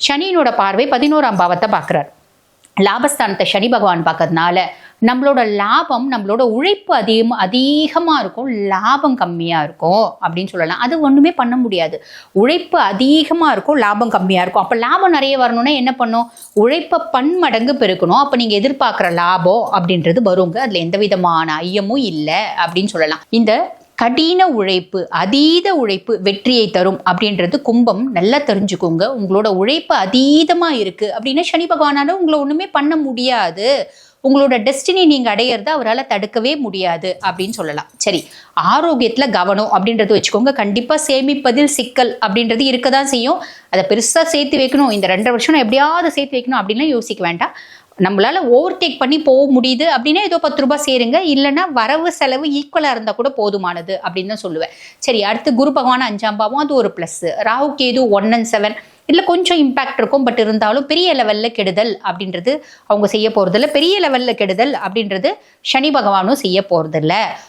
சனியினோட பார்வை 11ஆம் பாவத்தை பார்க்குறாரு. லாபஸ்தானத்தை சனி பகவான் பார்க்கறதுனால நம்மளோட லாபம், நம்மளோட உழைப்பு அதிகமாக இருக்கும், லாபம் கம்மியாக இருக்கும் அப்படின்னு சொல்லலாம். அது ஒன்றுமே பண்ண முடியாது. உழைப்பு அதிகமாக இருக்கும், லாபம் கம்மியாக இருக்கும். அப்போ லாபம் நிறைய வரணும்னா என்ன பண்ணும்? உழைப்பை பன்மடங்கு பெருக்கணும். அப்போ நீங்கள் எதிர்பார்க்குற லாபம் அப்படின்றது வருங்க. அதில் எந்த விதமான ஐயமும் இல்லை அப்படின்னு சொல்லலாம். இந்த கடின உழைப்பு, அதீத உழைப்பு வெற்றியை தரும் அப்படின்றது கும்பம் நல்லா தெரிஞ்சுக்கோங்க. உங்களோட உழைப்பு அதீதமாக இருக்குது அப்படின்னா சனி பகவானால உங்களை ஒன்றுமே பண்ண முடியாது. உங்களோட டெஸ்டினி நீங்கள் அடையிறத அவரால் தடுக்கவே முடியாது அப்படின்னு சொல்லலாம். சரி, ஆரோக்கியத்தில் கவனம் அப்படின்றது வச்சுக்கோங்க. கண்டிப்பாக சேமிப்பதில் சிக்கல் அப்படின்றது இருக்க தான் செய்யும். அதை பெருசாக சேர்த்து வைக்கணும், இந்த 2 வருஷம் நான் எப்படியாவது சேர்த்து வைக்கணும் அப்படின்லாம் யோசிக்க வேண்டாம். நம்மளால ஓவர்டேக் பண்ணி போக முடியுது அப்படின்னா ஏதோ 10 ரூபாய் சேருங்க, இல்லைன்னா வரவு செலவு ஈக்குவலாக இருந்தால் கூட போதுமானது அப்படின்னு தான் சொல்லுவேன். சரி, அடுத்து குரு பகவான் 5ஆம் பாவம், அது ஒரு ப்ளஸ். ராகு கேது 1 and 7 இல்லை கொஞ்சம் இம்பாக்ட் இருக்கும். பட் இருந்தாலும் பெரிய லெவலில் கெடுதல் அப்படின்றது அவங்க செய்ய போகிறதில்ல. பெரிய லெவலில் கெடுதல் அப்படின்றது சனி பகவானும் செய்ய போகிறதில்ல.